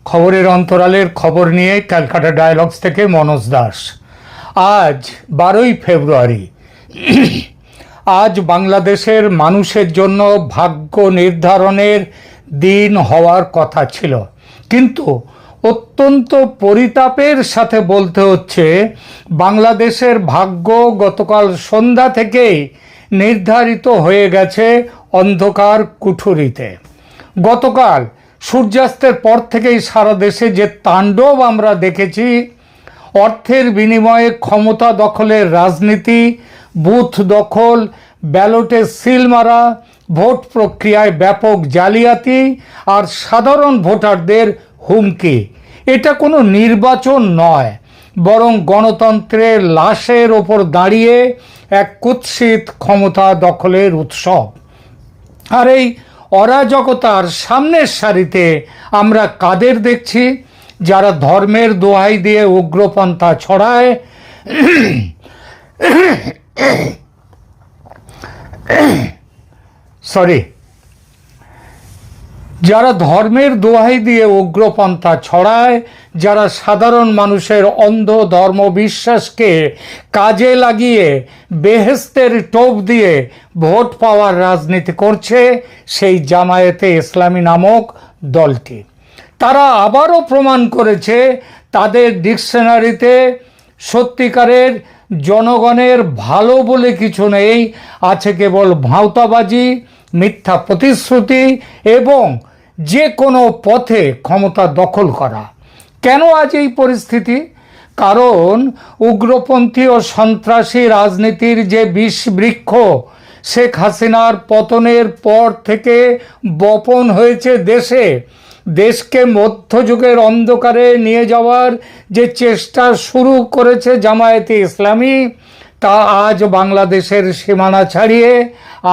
খবরের অন্তরালের খবর নিয়ে ক্যালকাটা ডায়ালগস থেকে মনোজ দাস। আজ 12ই ফেব্রুয়ারি। আজ বাংলাদেশের মানুষের জন্য ভাগ্য নির্ধারণের দিন হওয়ার কথা ছিল, কিন্তু অত্যন্ত পরিতাপের সাথে বলতে হচ্ছে বাংলাদেশের ভাগ্য গতকাল সন্ধ্যা থেকেই নির্ধারিত হয়ে গেছে অন্ধকার কুঠুরিতে। গতকাল সূর্যাস্তের পর থেকেই সারা দেশে যে তাণ্ডব আমরা দেখেছি, অর্থের বিনিময়ে ক্ষমতা দখলের রাজনীতি, বুথ দখল, ব্যালটে সিল মারা, ভোট প্রক্রিয়ায় ব্যাপক জালিয়াতি আর সাধারণ ভোটারদের হুমকি, এটা কোনো নির্বাচন নয়, বরং গণতন্ত্রের লাশের ওপর দাঁড়িয়ে এক কুৎসিত ক্ষমতা দখলের উৎসব। আর এই অরাজকতার সামনের সারিতে আমরা কাদের দেখছি? যারা ধর্মের দোহাই দিয়ে উগ্রপন্থা ছড়ায়, যারা ধর্মের দোহাই দিয়ে উগ্রপন্থা ছড়ায়, যারা সাধারণ মানুষের অন্ধ ধর্ম বিশ্বাসকে কাজে লাগিয়ে বেহেশতের টোপ দিয়ে ভোট পাওয়ার রাজনীতি করছে, সেই জামায়াতে ইসলামী নামক দলটি। তারা আবারও প্রমাণ করেছে তাদের ডিকশনারিতে সত্যিকারের জনগণের ভালো বলে কিছু নেই, আছে কেবল ভাঁওতাবাজি, মিথ্যা প্রতিশ্রুতি এবং যে কোনো পথে ক্ষমতা দখল করা। কেন আজ এই পরিস্থিতি? কারণ উগ্রপন্থী ও সন্ত্রাসী রাজনীতির যে বিষবৃক্ষ শেখ হাসিনার পতনের পর থেকে বপন হয়েছে দেশকে মধ্যযুগের অন্ধকারে নিয়ে যাওয়ার যে চেষ্টা শুরু করেছে জামায়াতে ইসলামী, তা আজ বাংলাদেশের সীমানা ছাড়িয়ে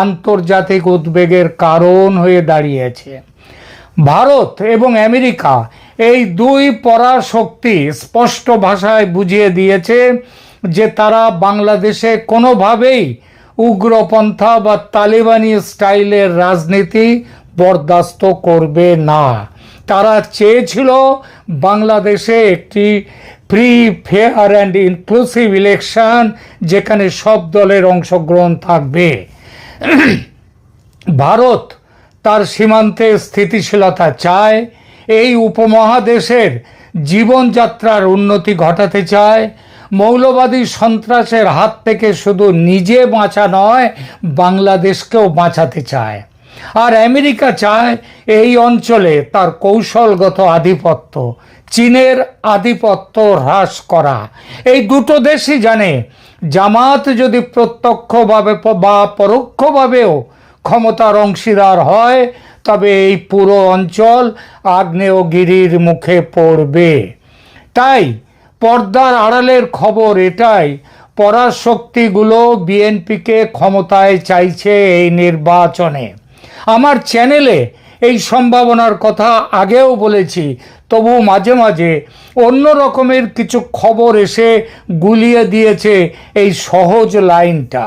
আন্তর্জাতিক উদ্বেগের কারণ হয়ে দাঁড়িয়েছে। ভারত এবং আমেরিকা, এই দুই পরাশক্তি স্পষ্ট ভাষায় বুঝিয়ে দিয়েছে যে তারা বাংলাদেশে কোনোভাবেই উগ্রপন্থা বা তালিবানি স্টাইলের রাজনীতি বরদাস্ত করবে না। তারা চেয়েছিল বাংলাদেশে একটি free, fair and inclusive election, যেখানে সব দলের অংশগ্রহণ থাকবে। ভারত তার সীমান্তে স্থিতিশীলতা চায়, এই উপমহাদেশের জীবনযাত্রার উন্নতি ঘটাতে চায়, মৌলবাদী সন্ত্রাসের হাত থেকে শুধু নিজে বাঁচা নয়, বাংলাদেশকেও বাঁচাতে চায়। আর আমেরিকা চায় এই অঞ্চলে তার কৌশলগত আধিপত্য, চীনের আধিপত্য হ্রাস করা। এই দুটো দেশই জানে জামাত যদি প্রত্যক্ষভাবে বা পরোক্ষভাবেও ক্ষমতার অংশীদার হয়, তবে এই পুরো অঞ্চল আগ্নেয়গিরির মুখে পড়বে। তাই পর্দার আড়ালের খবর এটাই, পরাশক্তিগুলো বিএনপিকে ক্ষমতায় চাইছে এই নির্বাচনে। আমার চ্যানেলে এই সম্ভাবনার কথা আগেও বলেছি, তবু মাঝে মাঝে অন্য রকমের কিছু খবর এসে গুলিয়ে দিয়েছে এই সহজ লাইনটা।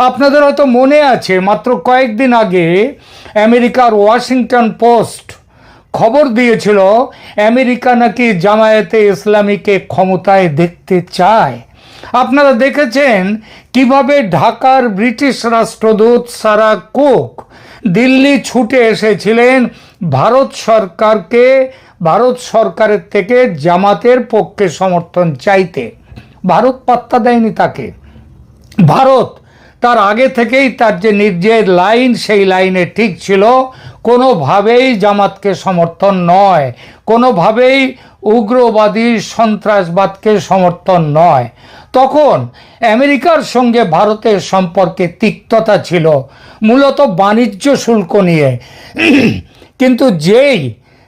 আপনাদের হয়তো মনে আছে, মাত্র কয়েকদিন আগে আমেরিকার ওয়াশিংটন পোস্ট খবর দিয়েছিল আমেরিকা নাকি জামায়াতে ইসলামীকে ক্ষমতায় দেখতে চায়। আপনারা দেখেছেন কিভাবে ঢাকার ব্রিটিশ রাষ্ট্রদূত সারা কুক দিল্লি ছুটে এসেছিলেন ভারত সরকারের থেকে জামাতের পক্ষে সমর্থন চাইতে। ভারত পাত্তা দেয়নি তাকে। ভারত তার আগে থেকেই তার যে নিজের লাইন, সেই লাইনে ঠিক ছিল, কোনোভাবেই জামাতকে সমর্থন নয়, কোনোভাবেই উগ্রবাদী সন্ত্রাসবাদকে সমর্থন নয়। তখন আমেরিকার সঙ্গে ভারতের সম্পর্কে তিক্ততা ছিল, মূলত বাণিজ্য শুল্ক নিয়ে। কিন্তু যেই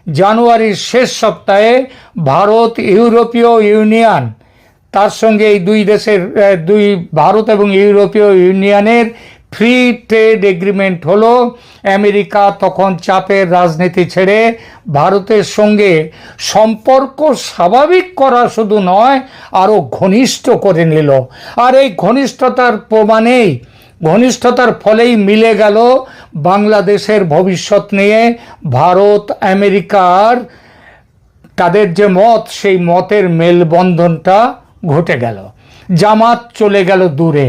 জানুয়ারির শেষ সপ্তাহে ভারত, ইউরোপীয় ইউনিয়ন, তার সঙ্গে এই দুই ভারত এবং ইউরোপীয় ইউনিয়নের ফ্রি ট্রেড এগ্রিমেন্ট হলো, আমেরিকা তখন চাপের রাজনীতি ছেড়ে ভারতের সঙ্গে সম্পর্ক স্বাভাবিক করা শুধু নয়, আরও ঘনিষ্ঠ করে নিল। আর এই ঘনিষ্ঠতার ফলেই মিলে গেল বাংলাদেশের ভবিষ্যৎ নিয়ে ভারত আমেরিকার তাদের যে মত, সেই মতের মেলবন্ধনটা ঘটে গেল। জামাত চলে গেল দূরে,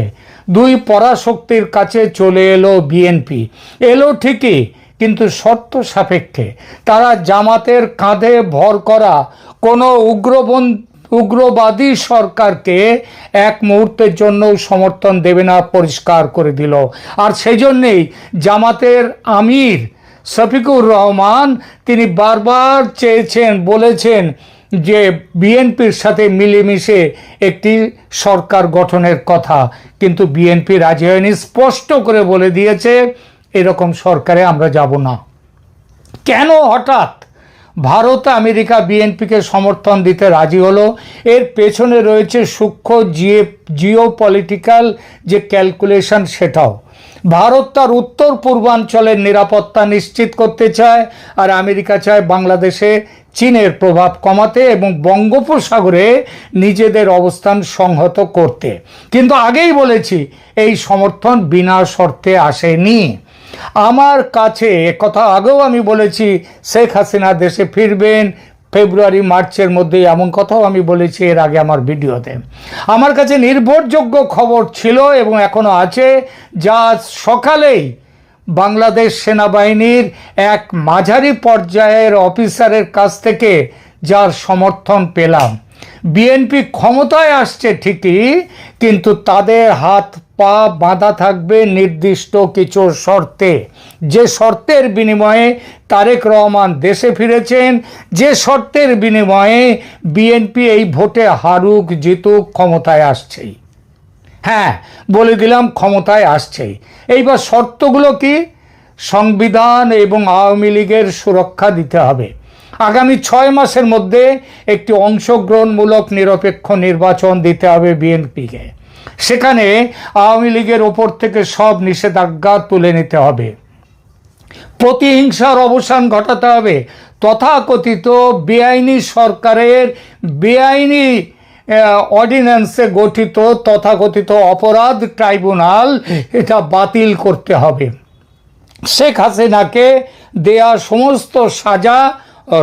দুই পরাশক্তির কাছে চলে এলো বিএনপি। এলো ঠিকই, কিন্তু শর্ত সাপেক্ষে। তারা জামাতের কাঁধে ভর করা কোনো উগ্রবাদী সরকারকে এক মুহূর্তের জন্য সমর্থন দেবে না, পরিষ্কার করে দিল। আর সেই জন্যেই জামাতের আমির শফিকুর রহমান তিনি বারবার চেয়েছেন, বলেছেন যে বিএনপির সাথে মিলেমিশে একটি সরকার গঠনের কথা, কিন্তু বিএনপি রাজি হয়নি। স্পষ্ট করে বলে দিয়েছে এরকম সরকারে আমরা যাব না। কেন হঠাৎ ভারত আমেরিকা বিএনপিকে সমর্থন দিতে রাজি হলো? এর পেছনে রয়েছে সূক্ষ্ম জিও পলিটিক্যাল যে ক্যালকুলেশন, সেটাও। ভারত তার উত্তর পূর্বাঞ্চলের নিরাপত্তা নিশ্চিত করতে চায়, আর আমেরিকা চায় বাংলাদেশে চীনের প্রভাব কমাতে এবং বঙ্গোপসাগরে নিজেদের অবস্থান সংহত করতে। কিন্তু আগেই বলেছি, এই সমর্থন বিনা শর্তে আসেনি। আমার কাছে কথা আগেও আমি বলেছি, শেখ হাসিনা দেশে ফিরবেন ফেব্রুয়ারি মার্চের মধ্যে, এমন কথাও আমি বলেছি এর আগে আমার ভিডিওতে। আমার কাছে নির্ভরযোগ্য খবর ছিল এবং এখনো আছে, যা সকালেই বাংলাদেশ সেনাবাহিনীর এক মাঝারি পর্যায়ের অফিসারের কাছ থেকে যার সমর্থন পেলাম। বিএনপি ক্ষমতায় আসছে ঠিকই, কিন্তু তাদের হাত পা বাঁধা থাকবে নির্দিষ্ট কিছু শর্তে। যে শর্তের বিনিময়ে তারেক রহমান দেশে ফিরেছেন, যে শর্তের বিনিময়ে বিএনপি এই ভোটে হারুক জিতুক ক্ষমতায় আসছেই। হ্যাঁ, বলে দিলাম ক্ষমতায় আসছেই। এইবার শর্তগুলো কি? সংবিধান এবং আওয়ামী লীগের সুরক্ষা দিতে হবে। আগামী 6 মাসের মধ্যে একটি অংশগ্রহণমূলক নিরপেক্ষ নির্বাচন দিতে হবে বিএনপিকে। সেখানে আওয়ামী লীগের ওপর থেকে সব নিষেধাজ্ঞা তুলে নিতে হবে। প্রতিহিংসার অবসান ঘটাতে হবে। তথাকথিত বেআইনি সরকারের বেআইনি অর্ডিন্যান্সে গঠিত তথাকথিত অপরাধ ট্রাইব্যুনাল, এটা বাতিল করতে হবে। শেখ হাসিনাকে দেয়া সমস্ত সাজা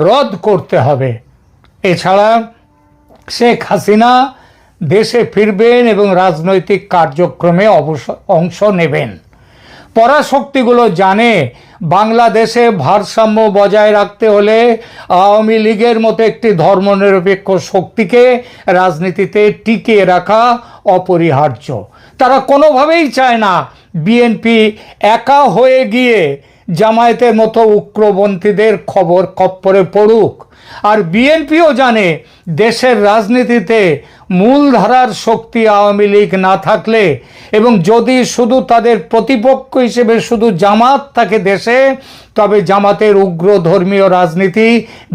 রদ করতে হবে। এছাড়া শেখ হাসিনা দেশে ফিরবেন এবং রাজনৈতিক কার্যক্রমে অংশ নেবেন। পরাশক্তিগুলো জানে বাংলাদেশে ভারসাম্য বজায় রাখতে হলে আওয়ামী লীগের মতো একটি ধর্মনিরপেক্ষ শক্তিকে রাজনীতিতে টিকিয়ে রাখা অপরিহার্য। তারা কোনোভাবেই চায় না বিএনপি একা হয়ে গিয়ে জামায়াতের মতো উগ্রপন্থীদের খপ্পরে পড়ুক। আর বিএনপিও জানে দেশের রাজনীতিতে মূলধারার শক্তি আওয়ামী লীগ না থাকলে, এবং যদি শুধু তাদের প্রতিপক্ষ হিসেবে শুধু জামাত থাকে দেশে, তবে জামাতের উগ্র ধর্মীয় রাজনীতি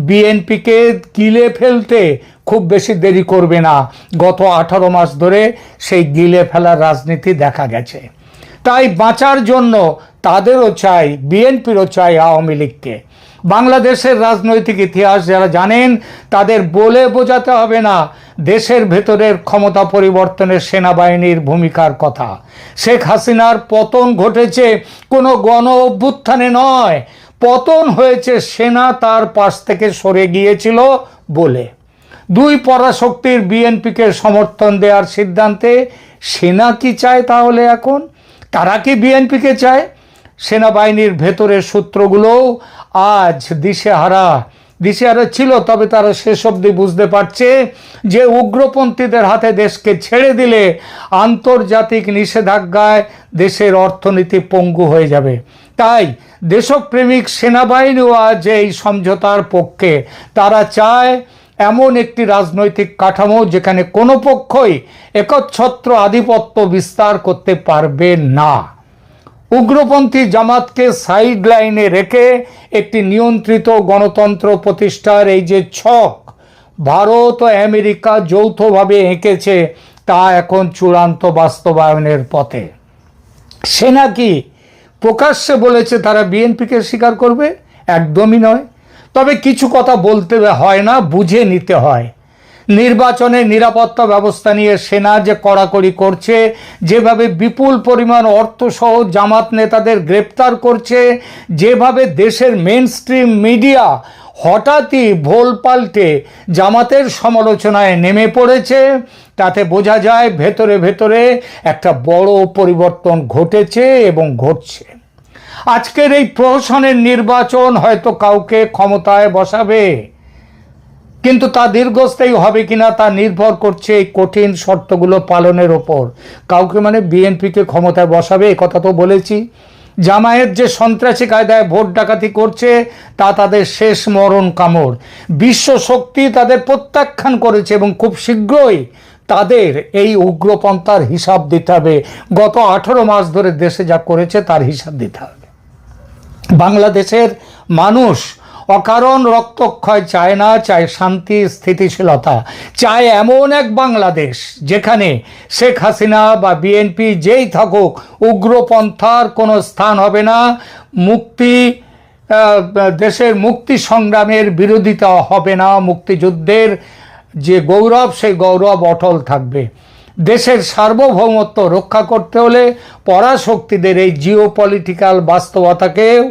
বিএনপিকে গিলে ফেলতে খুব বেশি দেরি করবে না। গত 18 মাস ধরে সেই গিলে ফেলার রাজনীতি দেখা গেছে। তাই বাঁচার জন্য তাদেরও চাই, বিএনপিরও চাই আওয়ামী লীগকে। বাংলাদেশের রাজনৈতিক ইতিহাস যারা জানেন তাদের বলে বোঝাতে হবে না দেশের ভেতরের ক্ষমতা পরিবর্তনের সেনাবাহিনীর ভূমিকার কথা। শেখ হাসিনার পতন ঘটেছে কোনো গণ অভ্যুত্থানে নয়, পতন হয়েছে সেনা তার পাশ থেকে সরে গিয়েছিল বলে। দুই পরাশক্তির বিএনপিকে সমর্থন দেওয়ার সিদ্ধান্তে সেনা কি চায় তাহলে? এখন তারা কি বিএনপিকে চায়? সেনাবাহিনীর ভেতরের সূত্রগুলোও আজ দিশেহারা ছিল, তবে তারা শেষ অবধি বুঝতে পারছে যে উগ্রপন্থীদের হাতে দেশকে ছেড়ে দিলে আন্তর্জাতিক নিষেধাজ্ঞায় দেশের অর্থনীতি পঙ্গু হয়ে যাবে। তাই দেশপ্রেমিক সেনাবাহিনীও আজ এই সমঝোতার পক্ষে। তারা চায় এমন একটি রাজনৈতিক কাঠামো যেখানে কোনো পক্ষই একচ্ছত্র আধিপত্য বিস্তার করতে পারবে না। উগ্রপন্থী জামাতকে সাইড লাইনে রেখে একটি নিয়ন্ত্রিত গণতন্ত্র প্রতিষ্ঠার এই যে ছক ভারত ও আমেরিকা যৌথভাবে এঁকেছে, তা এখন চূড়ান্ত বাস্তবায়নের পথে। সেনা কি প্রকাশ্যে বলেছে তারা বিএনপিকে স্বীকার করবে? একদমই নয়। তবে কিছু কথা বলতে হয় না, বুঝে নিতে হয়। নির্বাচনে নিরাপত্তা ব্যবস্থা নিয়ে সেনা যে কড়াকড়ি করছে, যেভাবে বিপুল পরিমাণ অর্থসহ জামাত নেতাদের গ্রেপ্তার করছে, যেভাবে দেশের মেইনস্ট্রিম মিডিয়া হঠাৎই ভোল পাল্টে জামাতের সমালোচনায় নেমে পড়েছে, তাতে বোঝা যায় ভেতরে ভেতরে একটা বড় পরিবর্তন ঘটেছে এবং ঘটছে। আজকের এই প্রহসনের নির্বাচন হয়তো কাউকে ক্ষমতায় বসাবে, কিন্তু তা দীর্ঘস্থায়ী হবে কিনা তা নির্ভর করছে এই কঠিন শর্তগুলো পালনের ওপর। কাউকে মানে বিএনপিকে ক্ষমতায় বসাবে, এ কথা তো বলেছি। জামায়াত যে সন্ত্রাসী কায়দায় ভোট ডাকাতি করছে তা তাদের শেষ মরণ কামড়। বিশ্ব শক্তি তাদের প্রত্যাখ্যান করেছে এবং খুব শীঘ্রই তাদের এই উগ্রপন্থার হিসাব দিতে হবে। গত 18 মাস ধরে দেশে যা করেছে তার হিসাব দিতে হবে। বাংলাদেশের মানুষ অকারণ রক্তক্ষয় চায় না, চায় শান্তি, স্থিতিশীলতা, চায় এমন এক বাংলাদেশ যেখানে শেখ হাসিনা বা বিএনপি যেই থাকুক উগ্রপন্থার কোনো স্থান হবে না, দেশের মুক্তি সংগ্রামের বিরোধিতা হবে না, মুক্তিযুদ্ধের যে গৌরব সেই গৌরব অটল থাকবে। দেশের সার্বভৌমত্ব রক্ষা করতে হলে পরাশক্তিদের এই জিওপলিটিক্যাল বাস্তবতাকেও